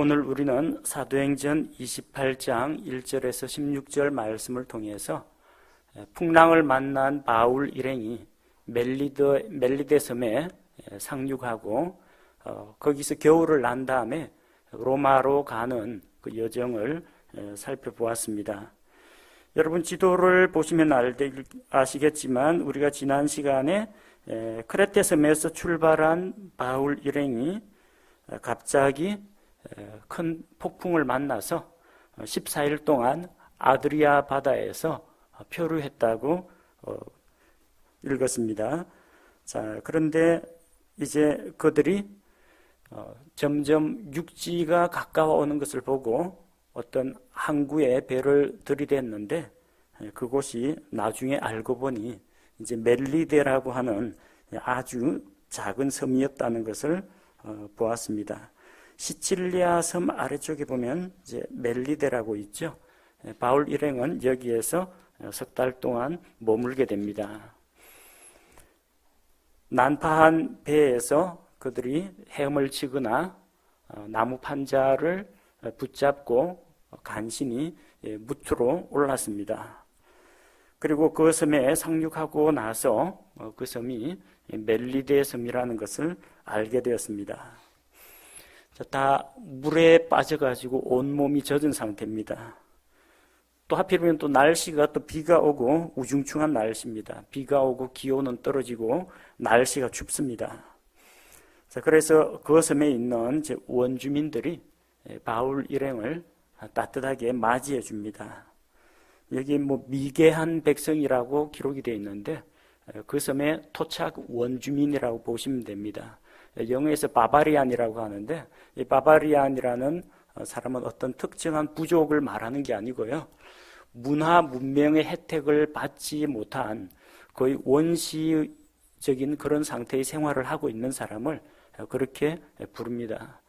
오늘 우리는 사도행전 28장 1절에서 16절 말씀을 통해서 풍랑을 만난 바울 일행이 멜리데 섬에 상륙하고 거기서 겨울을 난 다음에 로마로 가는 그 여정을 살펴보았습니다. 여러분 지도를 보시면 아시겠지만 우리가 지난 시간에 크레테 섬에서 출발한 바울 일행이 갑자기 큰 폭풍을 만나서 14일 동안 아드리아 바다에서 표류했다고 읽었습니다. 자, 그런데 이제 그들이 점점 육지가 가까워오는 것을 보고 어떤 항구에 배를 들이댔는데 그곳이 나중에 알고 보니 이제 멜리데라고 하는 아주 작은 섬이었다는 것을 보았습니다. 시칠리아 섬 아래쪽에 보면 이제 멜리데라고 있죠. 바울 일행은 여기에서 석 달 동안 머물게 됩니다. 난파한 배에서 그들이 헤엄을 치거나 나무 판자를 붙잡고 간신히 무트로 올랐습니다. 그리고 그 섬에 상륙하고 나서 그 섬이 멜리데 섬이라는 것을 알게 되었습니다. 다 물에 빠져가지고 온몸이 젖은 상태입니다. 또 하필이면 또 날씨가 또 비가 오고 우중충한 날씨입니다. 비가 오고 기온은 떨어지고 날씨가 춥습니다. 자, 그래서 그 섬에 있는 원주민들이 바울 일행을 따뜻하게 맞이해 줍니다. 여기 미개한 백성이라고 기록이 되어 있는데 그 섬의 토착 원주민이라고 보시면 됩니다. 영어에서 바바리안이라고 하는데 이 바바리안이라는 사람은 어떤 특정한 부족을 말하는 게 아니고요. 문화 문명의 혜택을 받지 못한 거의 원시적인 그런 상태의 생활을 하고 있는 사람을 그렇게 부릅니다.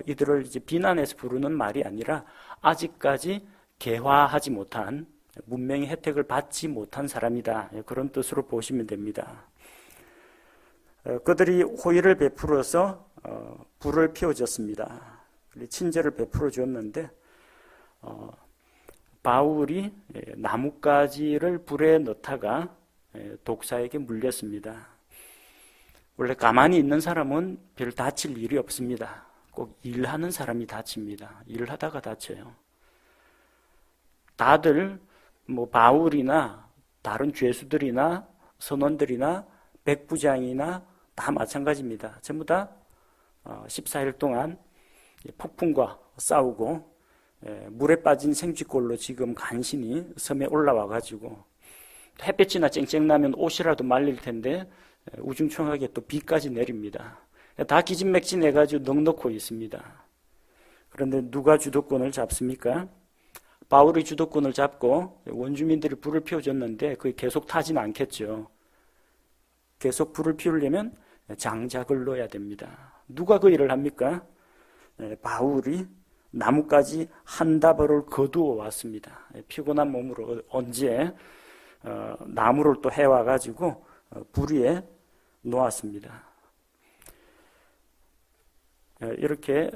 이들을 이제 비난해서 부르는 말이 아니라 아직까지 개화하지 못한 문명의 혜택을 받지 못한 사람이다. 그런 뜻으로 보시면 됩니다. 그들이 호의를 베풀어서 불을 피워줬습니다. 친절을 베풀어 줬는데 바울이 나뭇가지를 불에 넣다가 독사에게 물렸습니다. 원래 가만히 있는 사람은 별 다칠 일이 없습니다. 꼭 일하는 사람이 다칩니다. 일을 하다가 다쳐요. 다들 바울이나 다른 죄수들이나 선원들이나 백부장이나 다 마찬가지입니다. 전부 다 14일 동안 폭풍과 싸우고 물에 빠진 생쥐꼴로 지금 간신히 섬에 올라와 가지고 햇볕이나 쨍쨍 나면 옷이라도 말릴 텐데 우중충하게 또 비까지 내립니다. 다 기진맥진해 가지고 넉넉고 있습니다. 그런데 누가 주도권을 잡습니까? 바울이 주도권을 잡고 원주민들이 불을 피워줬는데 그게 계속 타지는 않겠죠. 계속 불을 피우려면 장작을 넣어야 됩니다. 누가 그 일을 합니까? 바울이 나뭇가지 한 다발을 거두어 왔습니다. 피곤한 몸으로 언제 나무를 또 해와 가지고 불 위에 놓았습니다. 이렇게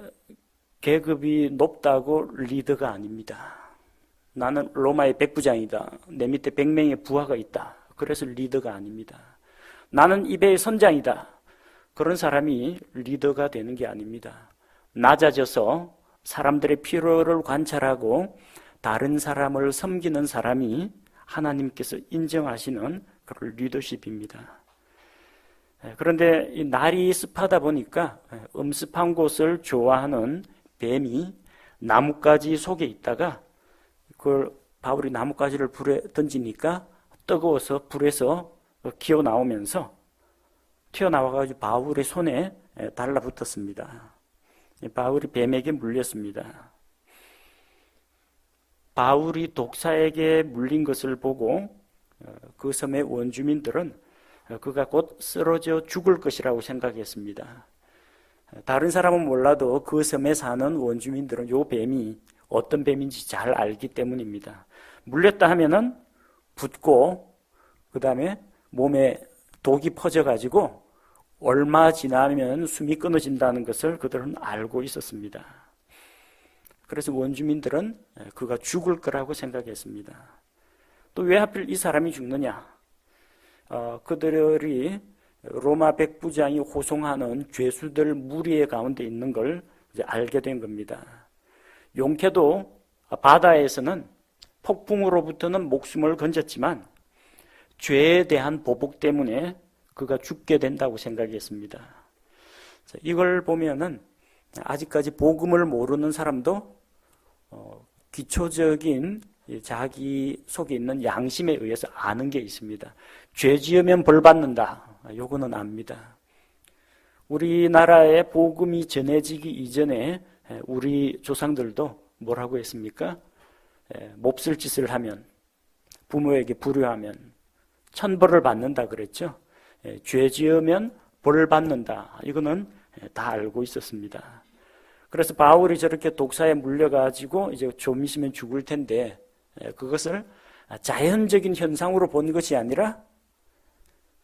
계급이 높다고 리더가 아닙니다. 나는 로마의 백부장이다. 내 밑에 100명의 부하가 있다. 그래서 리더가 아닙니다. 나는 이 배의 선장이다. 그런 사람이 리더가 되는 게 아닙니다. 낮아져서 사람들의 필요를 관찰하고 다른 사람을 섬기는 사람이 하나님께서 인정하시는 그런 리더십입니다. 그런데 이 날이 습하다 보니까 음습한 곳을 좋아하는 뱀이 나뭇가지 속에 있다가 그걸 바울이 나뭇가지를 불에 던지니까 뜨거워서 불에서 기어 나오면서 튀어나와가지고 바울의 손에 달라붙었습니다. 바울이 뱀에게 물렸습니다. 바울이 독사에게 물린 것을 보고 그 섬의 원주민들은 그가 곧 쓰러져 죽을 것이라고 생각했습니다. 다른 사람은 몰라도 그 섬에 사는 원주민들은 이 뱀이 어떤 뱀인지 잘 알기 때문입니다. 물렸다 하면은 붓고 그 다음에 몸에 독이 퍼져가지고 얼마 지나면 숨이 끊어진다는 것을 그들은 알고 있었습니다. 그래서 원주민들은 그가 죽을 거라고 생각했습니다. 또 왜 하필 이 사람이 죽느냐? 그들이 로마 백부장이 호송하는 죄수들 무리의 가운데 있는 걸 이제 알게 된 겁니다. 용케도 바다에서는 폭풍으로부터는 목숨을 건졌지만 죄에 대한 보복 때문에 그가 죽게 된다고 생각했습니다. 이걸 보면은 아직까지 복음을 모르는 사람도 기초적인 자기 속에 있는 양심에 의해서 아는 게 있습니다. 죄 지으면 벌 받는다. 요거는 압니다. 우리나라에 복음이 전해지기 이전에 우리 조상들도 뭐라고 했습니까? 몹쓸 짓을 하면, 부모에게 불효하면 천벌을 받는다 그랬죠. 죄 지으면 벌 받는다. 이거는 다 알고 있었습니다. 그래서 바울이 저렇게 독사에 물려가지고 이제 좀 있으면 죽을 텐데 그것을 자연적인 현상으로 본 것이 아니라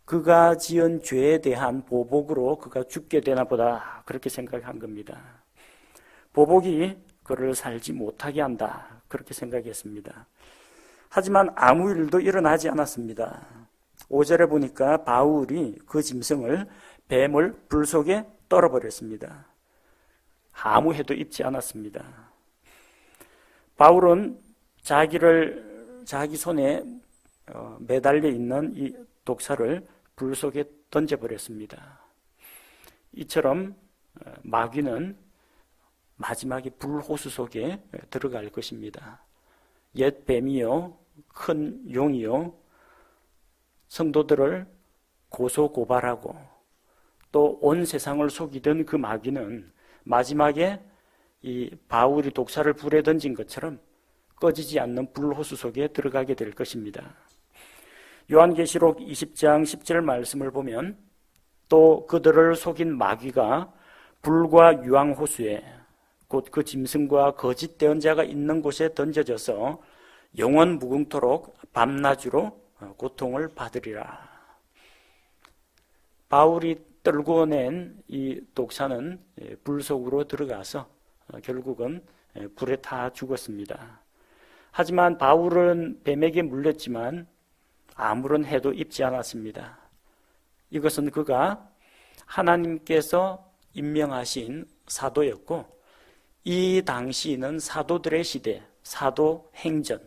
그가 지은 죄에 대한 보복으로 그가 죽게 되나 보다 그렇게 생각한 겁니다. 보복이 그를 살지 못하게 한다 그렇게 생각했습니다. 하지만 아무 일도 일어나지 않았습니다. 5절에 보니까 바울이 그 짐승을 뱀을 불 속에 떨어버렸습니다. 아무 해도 입지 않았습니다. 바울은 자기 손에 매달려 있는 이 독사를 불 속에 던져버렸습니다. 이처럼 마귀는 마지막에 불호수 속에 들어갈 것입니다. 옛 뱀이요, 큰 용이요, 성도들을 고소고발하고 또 온 세상을 속이던 그 마귀는 마지막에 이 바울이 독사를 불에 던진 것처럼 꺼지지 않는 불호수 속에 들어가게 될 것입니다. 요한계시록 20장 10절 말씀을 보면 또 그들을 속인 마귀가 불과 유황호수에 곧 그 짐승과 거짓 대언자가 있는 곳에 던져져서 영원 무궁토록 밤낮으로 고통을 받으리라. 바울이 떨고 낸 이 독사는 불 속으로 들어가서 결국은 불에 타 죽었습니다. 하지만 바울은 뱀에게 물렸지만 아무런 해도 입지 않았습니다. 이것은 그가 하나님께서 임명하신 사도였고 이 당시는 사도들의 시대, 사도행전,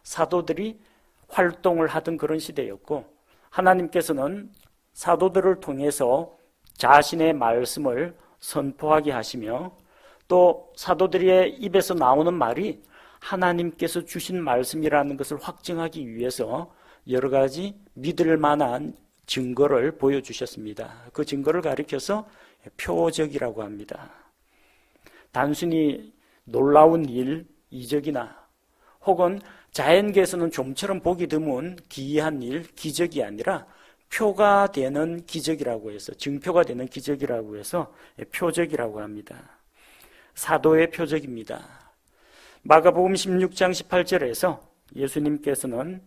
사도들이 활동을 하던 그런 시대였고 하나님께서는 사도들을 통해서 자신의 말씀을 선포하게 하시며 또 사도들의 입에서 나오는 말이 하나님께서 주신 말씀이라는 것을 확증하기 위해서 여러 가지 믿을 만한 증거를 보여주셨습니다. 그 증거를 가리켜서 표적이라고 합니다. 단순히 놀라운 일, 이적이나 혹은 자연계에서는 좀처럼 보기 드문 기이한 일, 기적이 아니라 표가 되는 기적이라고 해서 증표가 되는 기적이라고 해서 표적이라고 합니다. 사도의 표적입니다. 마가복음 16장 18절에서 예수님께서는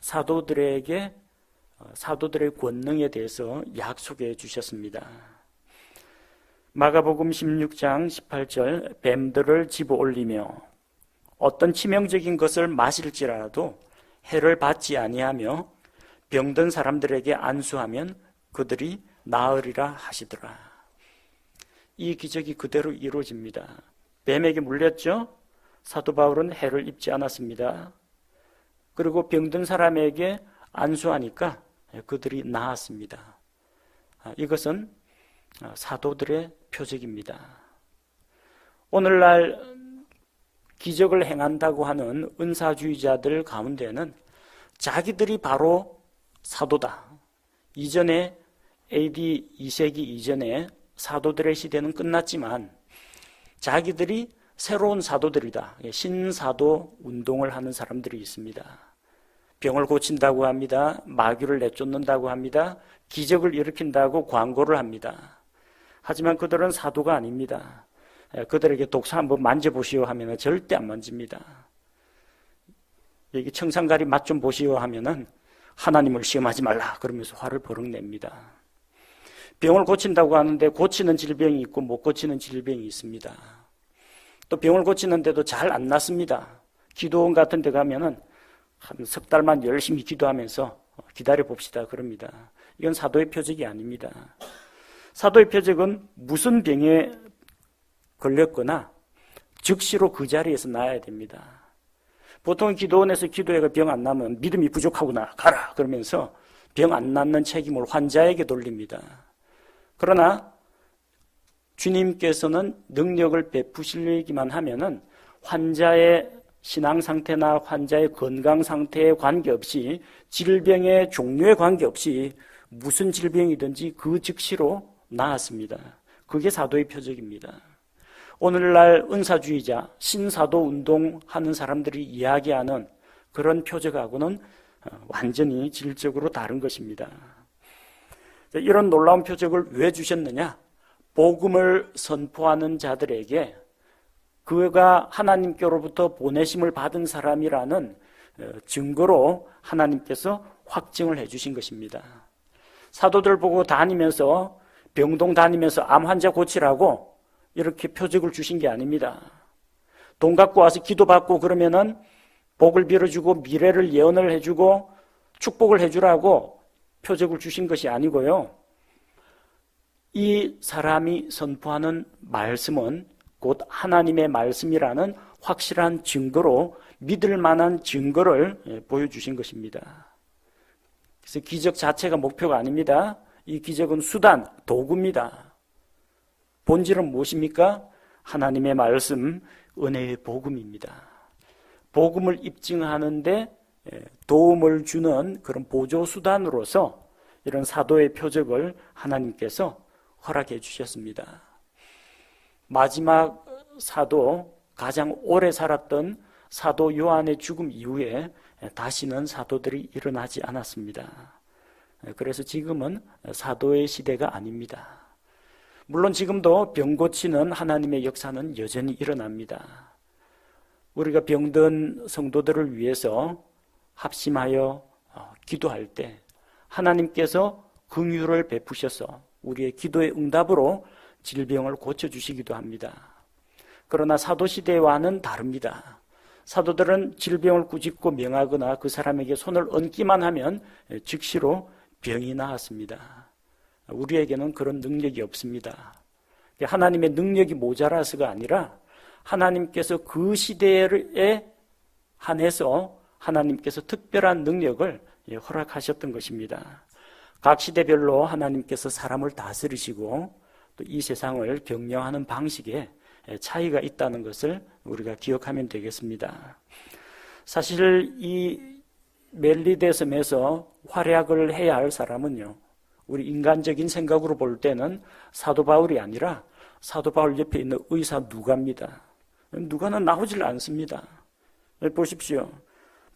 사도들의 권능에 대해서 약속해 주셨습니다. 마가복음 16장 18절 뱀들을 집어 올리며 어떤 치명적인 것을 마실지라도 해를 받지 아니하며 병든 사람들에게 안수하면 그들이 나으리라 하시더라. 이 기적이 그대로 이루어집니다. 뱀에게 물렸죠? 사도 바울은 해를 입지 않았습니다. 그리고 병든 사람에게 안수하니까 그들이 나았습니다. 이것은 사도들의 표적입니다. 오늘날 기적을 행한다고 하는 은사주의자들 가운데는 자기들이 바로 사도다. 이전에 AD 2세기 이전에 사도들의 시대는 끝났지만 자기들이 새로운 사도들이다. 신사도 운동을 하는 사람들이 있습니다. 병을 고친다고 합니다. 마귀를 내쫓는다고 합니다. 기적을 일으킨다고 광고를 합니다. 하지만 그들은 사도가 아닙니다. 그들에게 독사 한번 만져보시오 하면 절대 안 만집니다. 여기 청산가리 맛 좀 보시오 하면은 하나님을 시험하지 말라 그러면서 화를 버럭 냅니다. 병을 고친다고 하는데 고치는 질병이 있고 못 고치는 질병이 있습니다. 또 병을 고치는데도 잘 안 낫습니다. 기도원 같은 데 가면은 한 석 달만 열심히 기도하면서 기다려 봅시다 그럽니다. 이건 사도의 표적이 아닙니다. 사도의 표적은 무슨 병에 걸렸거나 즉시로 그 자리에서 나아야 됩니다. 보통 기도원에서 기도해가 병 안 나면 믿음이 부족하구나 가라 그러면서 병 안 낫는 책임을 환자에게 돌립니다. 그러나 주님께서는 능력을 베푸시기만 하면은 환자의 신앙 상태나 환자의 건강 상태에 관계없이 질병의 종류에 관계없이 무슨 질병이든지 그 즉시로 나았습니다. 그게 사도의 표적입니다. 오늘날 은사주의자, 신사도 운동하는 사람들이 이야기하는 그런 표적하고는 완전히 질적으로 다른 것입니다. 이런 놀라운 표적을 왜 주셨느냐? 복음을 선포하는 자들에게 그가 하나님께로부터 보내심을 받은 사람이라는 증거로 하나님께서 확증을 해주신 것입니다. 사도들 보고 다니면서 병동 다니면서 암 환자 고치라고 이렇게 표적을 주신 게 아닙니다. 돈 갖고 와서 기도받고 그러면은 복을 빌어주고 미래를 예언을 해주고 축복을 해주라고 표적을 주신 것이 아니고요. 이 사람이 선포하는 말씀은 곧 하나님의 말씀이라는 확실한 증거로 믿을 만한 증거를 보여주신 것입니다. 그래서 기적 자체가 목표가 아닙니다. 이 기적은 수단, 도구입니다. 본질은 무엇입니까? 하나님의 말씀, 은혜의 복음입니다. 복음을 입증하는데 도움을 주는 그런 보조수단으로서 이런 사도의 표적을 하나님께서 허락해 주셨습니다. 마지막 사도, 가장 오래 살았던 사도 요한의 죽음 이후에 다시는 사도들이 일어나지 않았습니다. 그래서 지금은 사도의 시대가 아닙니다. 물론 지금도 병 고치는 하나님의 역사는 여전히 일어납니다. 우리가 병든 성도들을 위해서 합심하여 기도할 때 하나님께서 긍휼을 베푸셔서 우리의 기도의 응답으로 질병을 고쳐주시기도 합니다. 그러나 사도시대와는 다릅니다. 사도들은 질병을 꾸짖고 명하거나 그 사람에게 손을 얹기만 하면 즉시로 병이 나았습니다. 우리에게는 그런 능력이 없습니다. 하나님의 능력이 모자라서가 아니라 하나님께서 그 시대에 한해서 하나님께서 특별한 능력을 허락하셨던 것입니다. 각 시대별로 하나님께서 사람을 다스리시고 또 이 세상을 경영하는 방식에 차이가 있다는 것을 우리가 기억하면 되겠습니다. 사실 이 멜리데 섬에서 활약을 해야 할 사람은요, 우리 인간적인 생각으로 볼 때는 사도 바울이 아니라 사도 바울 옆에 있는 의사 누가입니다. 누가는 나오질 않습니다. 보십시오.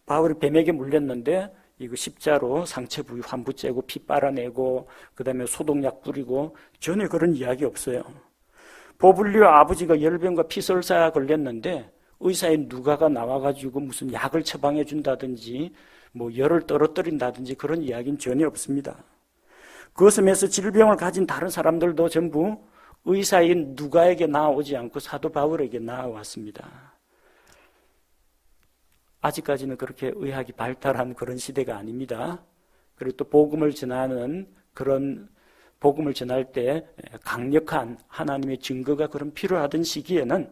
바울이 뱀에게 물렸는데 이거 십자로 상처 부위 환부 째고 피 빨아내고 그 다음에 소독약 뿌리고 전혀 그런 이야기 없어요. 보블리오 아버지가 열병과 피설사 걸렸는데 의사인 누가가 나와가지고 무슨 약을 처방해 준다든지 뭐 열을 떨어뜨린다든지 그런 이야기는 전혀 없습니다. 그 섬에서 질병을 가진 다른 사람들도 전부 의사인 누가에게 나오지 않고 사도 바울에게 나왔습니다. 아직까지는 그렇게 의학이 발달한 그런 시대가 아닙니다. 그리고 또 복음을 전하는 그런 복음을 전할 때 강력한 하나님의 증거가 그런 필요하던 시기에는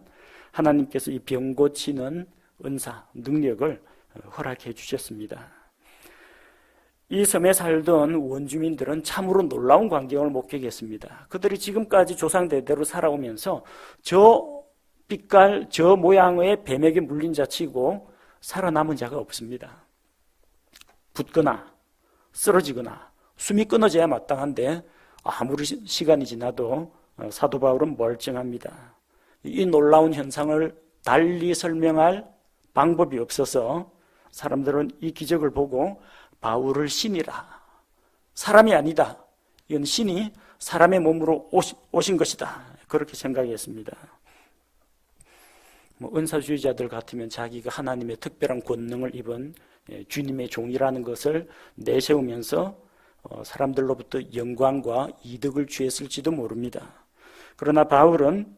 하나님께서 이 병 고치는 은사, 능력을 허락해 주셨습니다. 이 섬에 살던 원주민들은 참으로 놀라운 광경을 목격했습니다. 그들이 지금까지 조상대대로 살아오면서 저 빛깔, 저 모양의 뱀에게 물린 자 치고 살아남은 자가 없습니다. 붙거나 쓰러지거나 숨이 끊어져야 마땅한데 아무리 시간이 지나도 사도 바울은 멀쩡합니다. 이 놀라운 현상을 달리 설명할 방법이 없어서 사람들은 이 기적을 보고 바울을 신이라, 사람이 아니다, 이건 신이 사람의 몸으로 오신 것이다, 그렇게 생각했습니다. 은사주의자들 같으면 자기가 하나님의 특별한 권능을 입은 주님의 종이라는 것을 내세우면서 사람들로부터 영광과 이득을 취했을지도 모릅니다. 그러나 바울은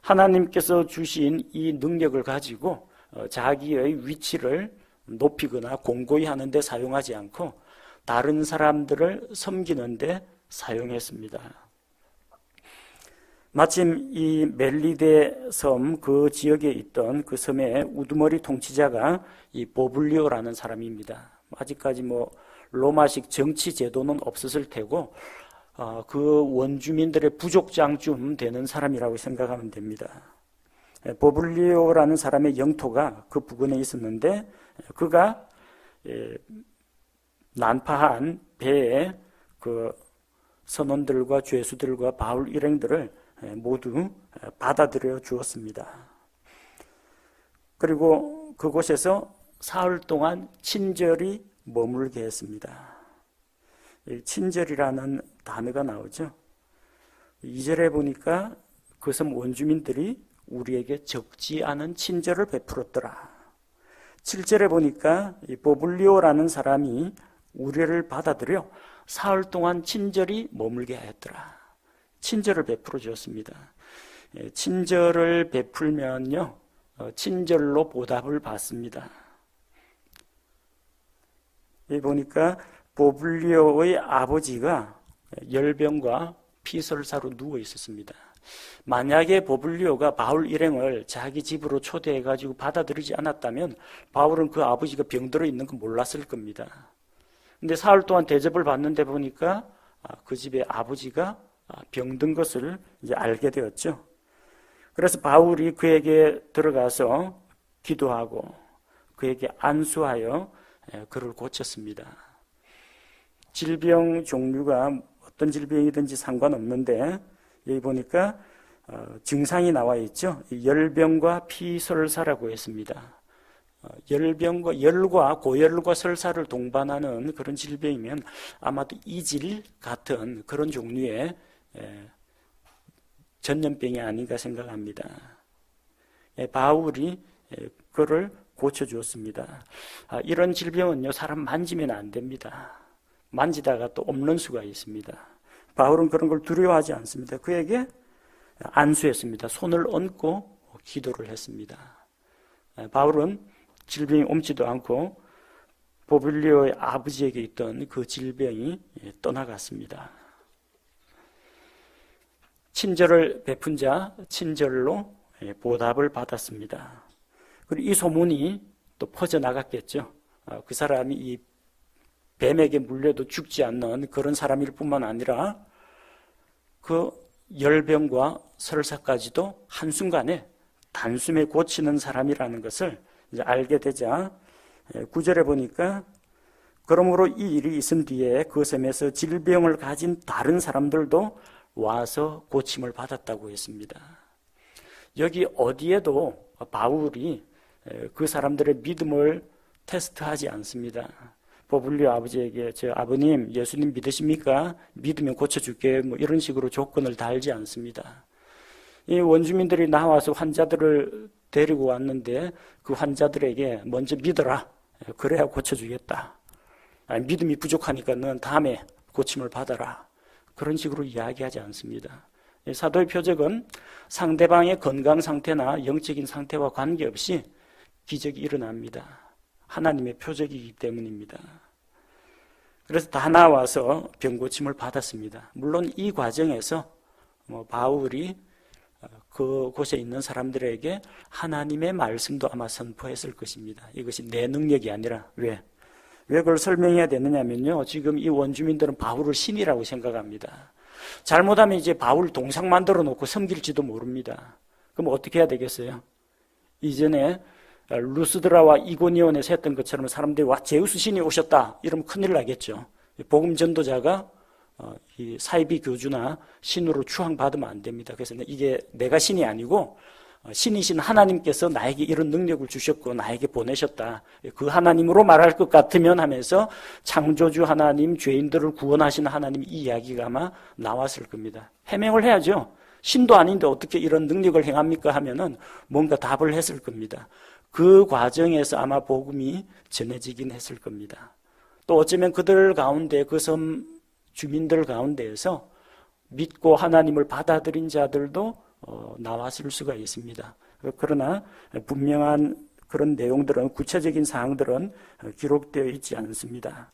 하나님께서 주신 이 능력을 가지고 자기의 위치를 높이거나 공고히 하는 데 사용하지 않고 다른 사람들을 섬기는 데 사용했습니다. 마침 이 멜리데 섬 그 지역에 있던 그 섬의 우두머리 통치자가 이 보블리오라는 사람입니다. 아직까지 로마식 정치 제도는 없었을 테고 그 원주민들의 부족장쯤 되는 사람이라고 생각하면 됩니다. 보블리오라는 사람의 영토가 그 부근에 있었는데 그가 난파한 배에 그 선원들과 죄수들과 바울 일행들을 모두 받아들여 주었습니다. 그리고 그곳에서 사흘 동안 친절히 머물게 했습니다. 친절이라는 단어가 나오죠. 2절에 보니까 그 섬 원주민들이 우리에게 적지 않은 친절을 베풀었더라. 7절에 보니까 이 보블리오라는 사람이 우리를 받아들여 사흘 동안 친절히 머물게 하였더라. 친절을 베풀어 주었습니다. 친절을 베풀면요, 친절로 보답을 받습니다. 여기 보니까 보블리오의 아버지가 열병과 피설사로 누워 있었습니다. 만약에 보블리오가 바울 일행을 자기 집으로 초대해가지고 받아들이지 않았다면 바울은 그 아버지가 병들어 있는 거 몰랐을 겁니다. 근데 사흘 동안 대접을 받는데 보니까 그 집의 아버지가 병든 것을 이제 알게 되었죠. 그래서 바울이 그에게 들어가서 기도하고 그에게 안수하여 그를 고쳤습니다. 질병 종류가 어떤 질병이든지 상관없는데 여기 보니까 증상이 나와 있죠. 열병과 피설사라고 했습니다. 열과 고열과 설사를 동반하는 그런 질병이면 아마도 이질 같은 그런 종류의 전염병이 아닌가 생각합니다. 바울이 그를 고쳐주었습니다. 이런 질병은요, 사람 만지면 안 됩니다. 만지다가 또 옮는 수가 있습니다. 바울은 그런 걸 두려워하지 않습니다. 그에게 안수했습니다. 손을 얹고 기도를 했습니다. 바울은 질병이 옮지도 않고 보블리오의 아버지에게 있던 그 질병이 떠나갔습니다. 친절을 베푼 자 친절로 보답을 받았습니다. 그리고 이 소문이 또 퍼져나갔겠죠. 그 사람이 이 뱀에게 물려도 죽지 않는 그런 사람일 뿐만 아니라 그 열병과 설사까지도 한순간에 단숨에 고치는 사람이라는 것을 이제 알게 되자 9절에 보니까 그러므로 이 일이 있은 뒤에 그 섬에서 질병을 가진 다른 사람들도 와서 고침을 받았다고 했습니다. 여기 어디에도 바울이 그 사람들의 믿음을 테스트하지 않습니다. 보블리오 아버지에게 아버님 예수님 믿으십니까? 믿으면 고쳐줄게 이런 식으로 조건을 달지 않습니다. 이 원주민들이 나와서 환자들을 데리고 왔는데 그 환자들에게 먼저 믿어라. 그래야 고쳐주겠다. 아니, 믿음이 부족하니까 넌 다음에 고침을 받아라. 그런 식으로 이야기하지 않습니다. 사도의 표적은 상대방의 건강 상태나 영적인 상태와 관계없이 기적이 일어납니다. 하나님의 표적이기 때문입니다. 그래서 다 나와서 병고침을 받았습니다. 물론 이 과정에서 바울이 그곳에 있는 사람들에게 하나님의 말씀도 아마 선포했을 것입니다. 이것이 내 능력이 아니라 왜 그걸 설명해야 되느냐면요. 지금 이 원주민들은 바울을 신이라고 생각합니다. 잘못하면 이제 바울 동상 만들어 놓고 섬길지도 모릅니다. 그럼 어떻게 해야 되겠어요? 이전에 루스드라와 이고니온에서 했던 것처럼 사람들이 와 제우스 신이 오셨다 이러면 큰일 나겠죠. 복음 전도자가 이 사이비 교주나 신으로 추앙받으면 안 됩니다. 그래서 이게 내가 신이 아니고 신이신 하나님께서 나에게 이런 능력을 주셨고 나에게 보내셨다. 그 하나님으로 말할 것 같으면 하면서 창조주 하나님, 죄인들을 구원하시는 하나님 이 이야기가 아마 나왔을 겁니다. 해명을 해야죠. 신도 아닌데 어떻게 이런 능력을 행합니까 하면은 뭔가 답을 했을 겁니다. 그 과정에서 아마 복음이 전해지긴 했을 겁니다. 또 어쩌면 그들 가운데 그 섬 주민들 가운데에서 믿고 하나님을 받아들인 자들도 나왔을 수가 있습니다. 그러나 분명한 그런 내용들은, 구체적인 사항들은 기록되어 있지 않습니다.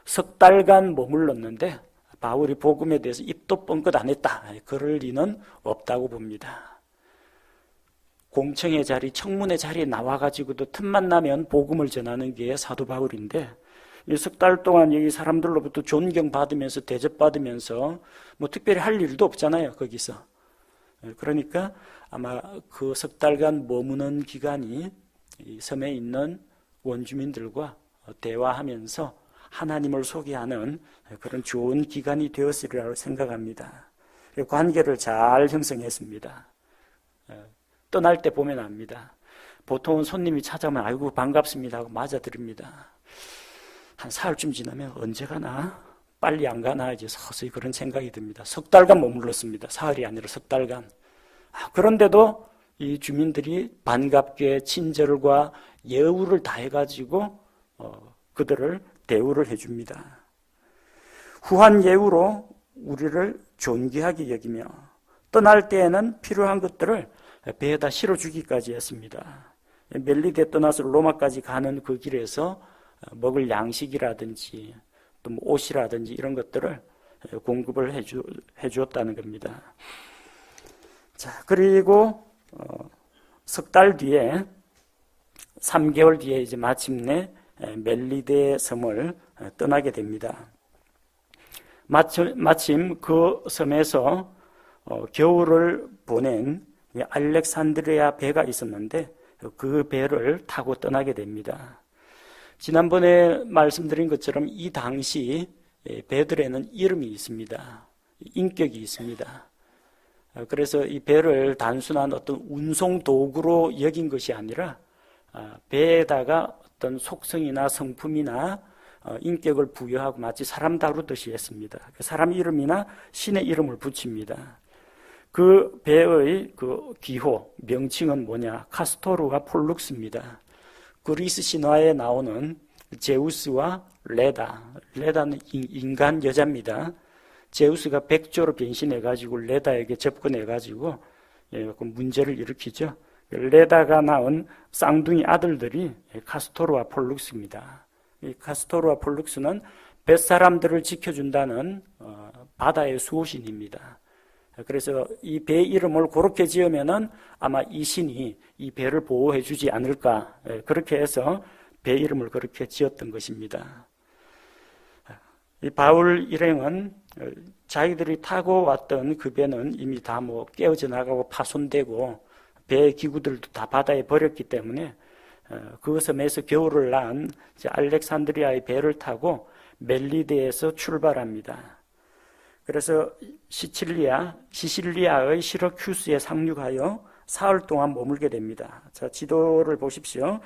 석 달간 머물렀는데 바울이 복음에 대해서 입도 뻥끗 안 했다, 그럴 리는 없다고 봅니다. 공청의 자리, 청문회 자리에 나와가지고도 틈만 나면 복음을 전하는 게 사도 바울인데, 석 달 동안 여기 사람들로부터 존경받으면서 대접받으면서 뭐 특별히 할 일도 없잖아요, 거기서. 그러니까 아마 그 석 달간 머무는 기간이 이 섬에 있는 원주민들과 대화하면서 하나님을 소개하는 그런 좋은 기간이 되었으리라고 생각합니다. 관계를 잘 형성했습니다. 떠날 때 보면 압니다. 보통은 손님이 찾아오면 아이고 반갑습니다 하고 맞아드립니다. 한 사흘쯤 지나면 언제 가나? 빨리 안 가나? 이제 서서히 그런 생각이 듭니다. 석 달간 머물렀습니다. 사흘이 아니라 석 달간. 그런데도 이 주민들이 반갑게 친절과 예우를 다해가지고 그들을 대우를 해줍니다. 후한 예우로 우리를 존귀하게 여기며 떠날 때에는 필요한 것들을 배에다 실어주기까지 했습니다. 멜리데 떠나서 로마까지 가는 그 길에서 먹을 양식이라든지 또 뭐 옷이라든지 이런 것들을 공급을 해주었다는 겁니다. 자, 그리고 석 달 뒤에 3개월 뒤에 이제 마침내 멜리데 섬을 떠나게 됩니다. 마침 그 섬에서 겨울을 보낸 알렉산드리아 배가 있었는데 그 배를 타고 떠나게 됩니다. 지난번에 말씀드린 것처럼 이 당시 배들에는 이름이 있습니다. 인격이 있습니다. 그래서 이 배를 단순한 어떤 운송 도구로 여긴 것이 아니라 배에다가 어떤 속성이나 성품이나 인격을 부여하고 마치 사람 다루듯이 했습니다. 사람 이름이나 신의 이름을 붙입니다. 그 배의 그 기호, 명칭은 뭐냐? 카스토르와 폴룩스입니다. 그리스 신화에 나오는 제우스와 레다. 레다는 인간 여자입니다. 제우스가 백조로 변신해가지고 레다에게 접근해가지고 그 문제를 일으키죠. 레다가 낳은 쌍둥이 아들들이 카스토르와 폴룩스입니다. 이 카스토르와 폴룩스는 뱃사람들을 지켜준다는 바다의 수호신입니다. 그래서 이 배 이름을 그렇게 지으면은 아마 이 신이 이 배를 보호해 주지 않을까, 그렇게 해서 배 이름을 그렇게 지었던 것입니다. 이 바울 일행은 자기들이 타고 왔던 그 배는 이미 다 뭐 깨어져 나가고 파손되고 배 기구들도 다 바다에 버렸기 때문에 그 섬에서 겨울을 난 알렉산드리아의 배를 타고 멜리데에서 출발합니다. 그래서 시실리아의 시러큐스에 상륙하여 사흘 동안 머물게 됩니다. 자, 지도를 보십시오.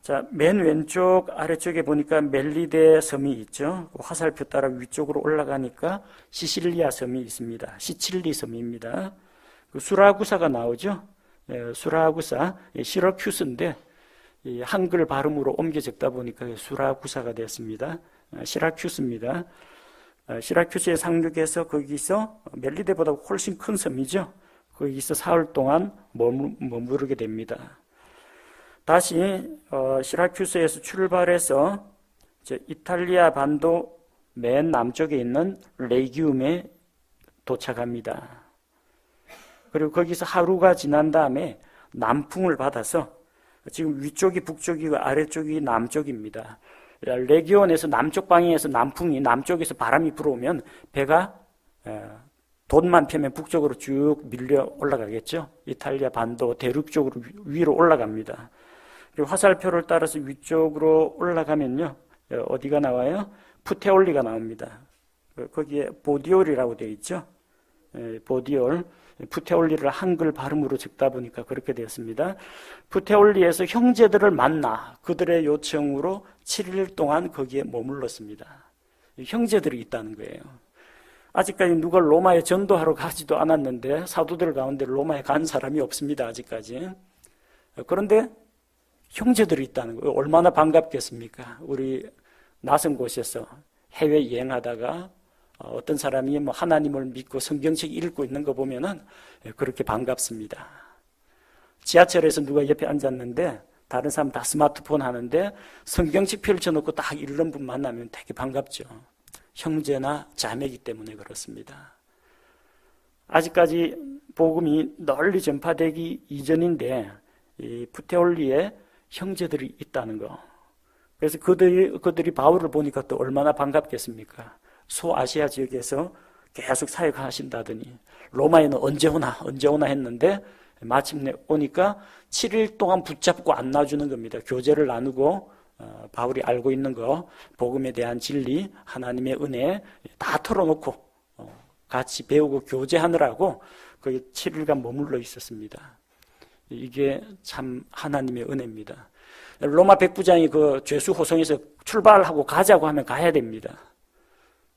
자, 맨 왼쪽 아래쪽에 보니까 멜리데 섬이 있죠. 화살표 따라 위쪽으로 올라가니까 시실리아 섬이 있습니다. 시칠리 섬입니다. 그 수라구사가 나오죠. 수라구사, 시러큐스인데 한글 발음으로 옮겨 적다 보니까 수라구사가 됐습니다. 시라큐스입니다. 시라큐스에 상륙해서 거기서 멜리데보다 훨씬 큰 섬이죠. 거기서 사흘 동안 머무르게 됩니다. 다시 시라큐스에서 출발해서 이탈리아 반도 맨 남쪽에 있는 레기움에 도착합니다. 그리고 거기서 하루가 지난 다음에 남풍을 받아서 지금 위쪽이 북쪽이고 아래쪽이 남쪽입니다. 레기온에서 남쪽 방향에서 남풍이 남쪽에서 바람이 불어오면 배가 돛만 펴면 북쪽으로 쭉 밀려 올라가겠죠. 이탈리아 반도 대륙 쪽으로 위로 올라갑니다. 그리고 화살표를 따라서 위쪽으로 올라가면요, 어디가 나와요? 푸테올리가 나옵니다. 거기에 보디올이라고 되어 있죠. 보디올, 푸테올리를 한글 발음으로 적다 보니까 그렇게 되었습니다. 푸테올리에서 형제들을 만나 그들의 요청으로 7일 동안 거기에 머물렀습니다. 형제들이 있다는 거예요. 아직까지 누가 로마에 전도하러 가지도 않았는데 사도들 가운데 로마에 간 사람이 없습니다. 아직까지. 그런데 형제들이 있다는 거예요. 얼마나 반갑겠습니까? 우리 낯선 곳에서 해외 여행하다가 어떤 사람이 뭐 하나님을 믿고 성경책 읽고 있는 거 보면은 그렇게 반갑습니다. 지하철에서 누가 옆에 앉았는데 다른 사람 다 스마트폰 하는데 성경책 펼쳐놓고 딱 읽는 분 만나면 되게 반갑죠. 형제나 자매이기 때문에 그렇습니다. 아직까지 복음이 널리 전파되기 이전인데 이 푸테올리에 형제들이 있다는 거. 그래서 그들이 바울을 보니까 또 얼마나 반갑겠습니까? 소아시아 지역에서 계속 사역하신다더니 로마에는 언제 오나 했는데 마침내 오니까 7일 동안 붙잡고 안 놔주는 겁니다. 교제를 나누고 바울이 알고 있는 거, 복음에 대한 진리, 하나님의 은혜 다 털어놓고 같이 배우고 교제하느라고 거기 7일간 머물러 있었습니다. 이게 참 하나님의 은혜입니다. 로마 백부장이 그 죄수 호송에서 출발하고 가자고 하면 가야 됩니다.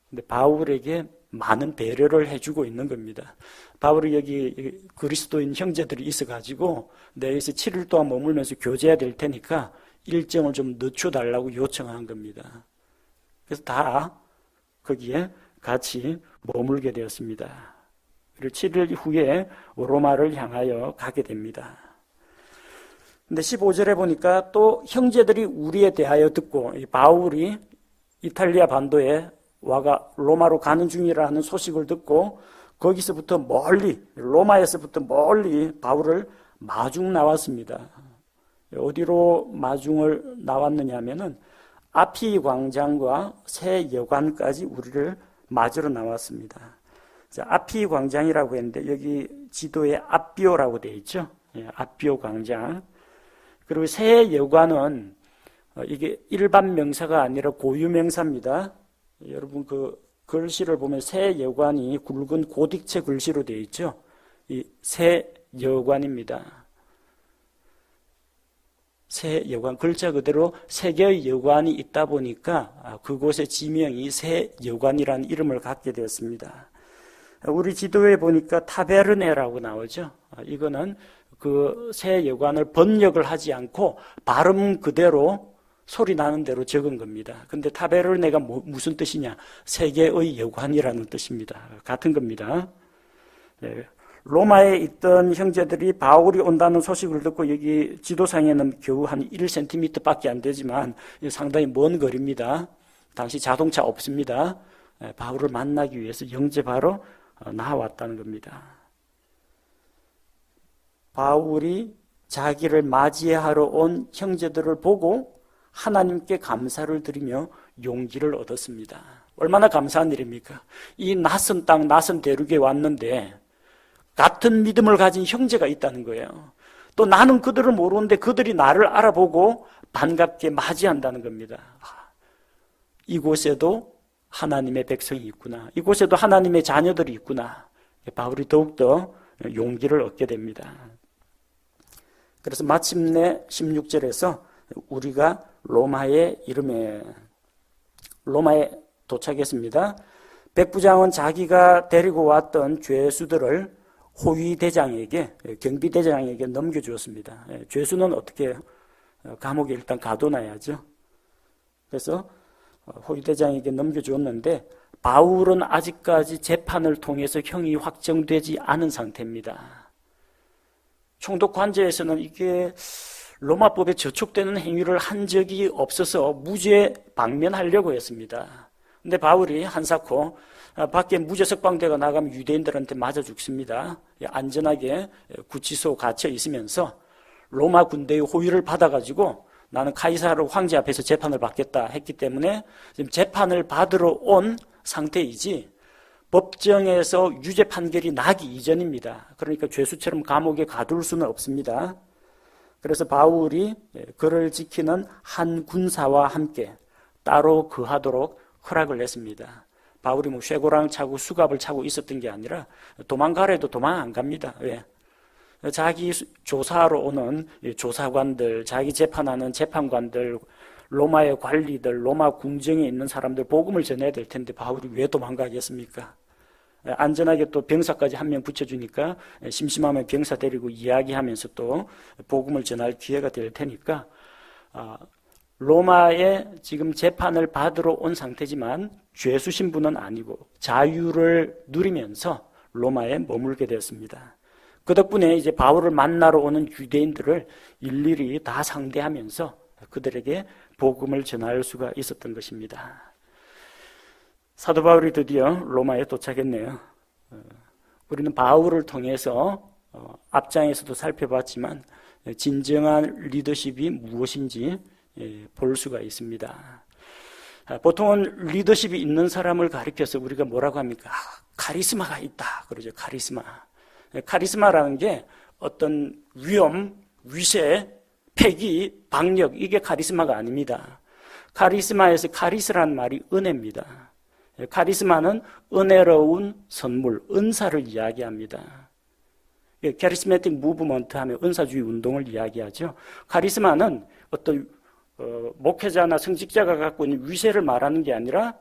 근데 바울에게 많은 배려를 해주고 있는 겁니다. 바울이 여기 그리스도인 형제들이 있어가지고 내에서 7일 동안 머물면서 교제해야 될 테니까 일정을 좀 늦춰달라고 요청한 겁니다. 그래서 다 거기에 같이 머물게 되었습니다. 그리고 7일 후에 로마를 향하여 가게 됩니다. 근데 15절에 보니까 또 형제들이 우리에 대하여 듣고 바울이 이탈리아 반도에 와가 로마로 가는 중이라는 소식을 듣고 거기서부터 멀리 로마에서부터 멀리 바울을 마중 나왔습니다. 어디로 마중을 나왔느냐 하면은 아피 광장과 새 여관까지 우리를 맞으러 나왔습니다. 아피 광장이라고 했는데 여기 지도에 아비오라고 되어 있죠. 아비오 광장. 그리고 새 여관은 이게 일반 명사가 아니라 고유 명사입니다. 여러분 그 글씨를 보면 새 여관이 굵은 고딕체 글씨로 되어 있죠. 이 새 여관입니다. 새 여관, 글자 그대로 세 개의 여관이 있다 보니까 그곳의 지명이 새 여관이라는 이름을 갖게 되었습니다. 우리 지도에 보니까 타베르네라고 나오죠. 이거는 그 새 여관을 번역을 하지 않고 발음 그대로 소리 나는 대로 적은 겁니다. 근데 타베르네가 무슨 뜻이냐? 세계의 여관이라는 뜻입니다. 같은 겁니다. 네. 로마에 있던 형제들이 바울이 온다는 소식을 듣고 여기 지도상에는 겨우 한 1cm 밖에 안 되지만 상당히 먼 거리입니다. 당시 자동차 없습니다. 바울을 만나기 위해서 영접하러 나왔다는 겁니다. 바울이 자기를 맞이하러 온 형제들을 보고 하나님께 감사를 드리며 용기를 얻었습니다. 얼마나 감사한 일입니까? 이 낯선 땅, 낯선 대륙에 왔는데 같은 믿음을 가진 형제가 있다는 거예요. 또 나는 그들을 모르는데 그들이 나를 알아보고 반갑게 맞이한다는 겁니다. 이곳에도 하나님의 백성이 있구나. 이곳에도 하나님의 자녀들이 있구나. 바울이 더욱더 용기를 얻게 됩니다. 그래서 마침내 16절에서 우리가 로마에 도착했습니다. 백부장은 자기가 데리고 왔던 죄수들을 호위대장에게, 경비대장에게 넘겨주었습니다. 죄수는 어떻게 감옥에 일단 가둬놔야죠. 그래서 호위대장에게 넘겨주었는데 바울은 아직까지 재판을 통해서 형이 확정되지 않은 상태입니다. 총독 관저에서는 이게 로마법에 저촉되는 행위를 한 적이 없어서 무죄 방면하려고 했습니다. 근데 바울이 한사코 밖에 무죄 석방대가 나가면 유대인들한테 맞아 죽습니다. 안전하게 구치소 갇혀 있으면서 로마 군대의 호위를 받아가지고 나는 카이사르 황제 앞에서 재판을 받겠다 했기 때문에 지금 재판을 받으러 온 상태이지 법정에서 유죄 판결이 나기 이전입니다. 그러니까 죄수처럼 감옥에 가둘 수는 없습니다. 그래서 바울이 그를 지키는 한 군사와 함께 따로 거하도록 허락을 냈습니다. 바울이 뭐 쇠고랑 차고 수갑을 차고 있었던 게 아니라 도망가래도 도망 안 갑니다. 왜? 자기 조사하러 오는 조사관들, 자기 재판하는 재판관들, 로마의 관리들, 로마 궁정에 있는 사람들 복음을 전해야 될 텐데 바울이 왜 도망가겠습니까? 안전하게 또 병사까지 한 명 붙여주니까 심심하면 병사 데리고 이야기하면서 또 복음을 전할 기회가 될 테니까 로마에 지금 재판을 받으러 온 상태지만 죄수 신분은 아니고 자유를 누리면서 로마에 머물게 되었습니다. 그 덕분에 이제 바울을 만나러 오는 유대인들을 일일이 다 상대하면서 그들에게 복음을 전할 수가 있었던 것입니다. 사도 바울이 드디어 로마에 도착했네요. 우리는 바울을 통해서 앞장에서도 살펴봤지만 진정한 리더십이 무엇인지 볼 수가 있습니다. 보통은 리더십이 있는 사람을 가리켜서 우리가 뭐라고 합니까? 카리스마가 있다 그러죠. 카리스마라는 게 어떤 위엄, 위세, 패기, 박력, 이게 카리스마가 아닙니다. 카리스마에서 카리스라는 말이 은혜입니다. 카리스마는 은혜로운 선물, 은사를 이야기합니다. 카리스매틱 무브먼트 하면 은사주의 운동을 이야기하죠. 카리스마는 어떤 목회자나 성직자가 갖고 있는 위세를 말하는 게 아니라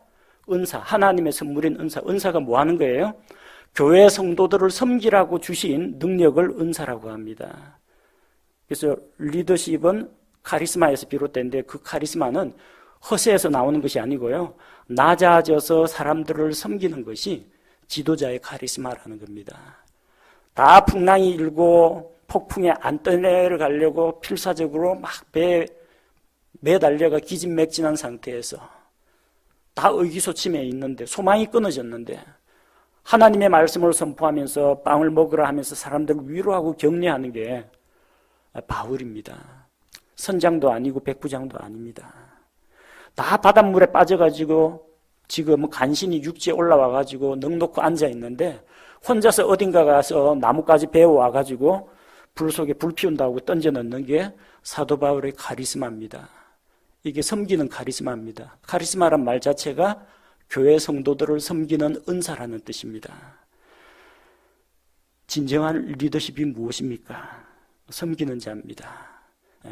은사, 하나님의 선물인 은사. 은사가 뭐 하는 거예요? 교회 성도들을 섬기라고 주신 능력을 은사라고 합니다. 그래서 리더십은 카리스마에서 비롯된데 그 카리스마는 허세에서 나오는 것이 아니고요. 낮아져서 사람들을 섬기는 것이 지도자의 카리스마라는 겁니다. 다 풍랑이 일고 폭풍에 안 떠내려가려고 필사적으로 막 배에 매달려가 기진맥진한 상태에서 다 의기소침해 있는데 소망이 끊어졌는데 하나님의 말씀을 선포하면서 빵을 먹으라 하면서 사람들을 위로하고 격려하는 게 바울입니다. 선장도 아니고 백부장도 아닙니다. 다 바닷물에 빠져가지고 지금 간신히 육지에 올라와가지고 넋놓고 앉아있는데 혼자서 어딘가 가서 나뭇가지 베어와가지고 불 속에 불 피운다고 던져넣는 게 사도 바울의 카리스마입니다. 이게 섬기는 카리스마입니다. 카리스마란 말 자체가 교회 성도들을 섬기는 은사라는 뜻입니다. 진정한 리더십이 무엇입니까? 섬기는 자입니다.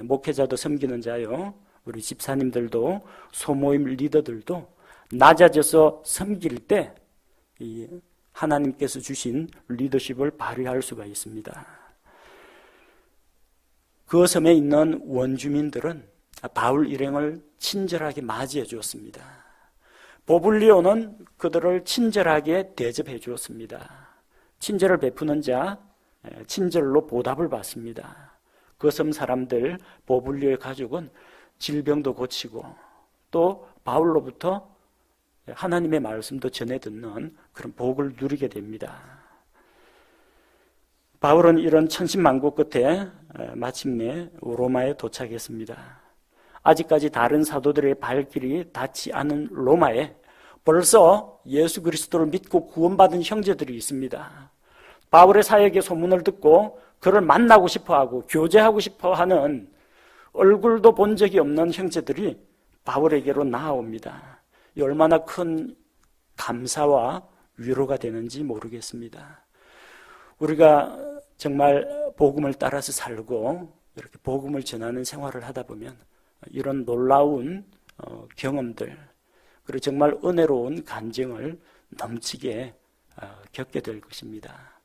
목회자도 섬기는 자요. 우리 집사님들도 소모임 리더들도 낮아져서 섬길 때 하나님께서 주신 리더십을 발휘할 수가 있습니다. 그 섬에 있는 원주민들은 바울 일행을 친절하게 맞이해 주었습니다. 보블리오는 그들을 친절하게 대접해 주었습니다. 친절을 베푸는 자, 친절로 보답을 받습니다. 그 섬 사람들, 보블리오의 가족은 질병도 고치고 또 바울로부터 하나님의 말씀도 전해 듣는 그런 복을 누리게 됩니다. 바울은 이런 천신만고 끝에 마침내 로마에 도착했습니다. 아직까지 다른 사도들의 발길이 닿지 않은 로마에 벌써 예수 그리스도를 믿고 구원받은 형제들이 있습니다. 바울의 사역의 소문을 듣고 그를 만나고 싶어하고 교제하고 싶어하는 얼굴도 본 적이 없는 형제들이 바울에게로 나아옵니다. 얼마나 큰 감사와 위로가 되는지 모르겠습니다. 우리가 정말 복음을 따라서 살고 이렇게 복음을 전하는 생활을 하다 보면 이런 놀라운 경험들 그리고 정말 은혜로운 간증을 넘치게 겪게 될 것입니다.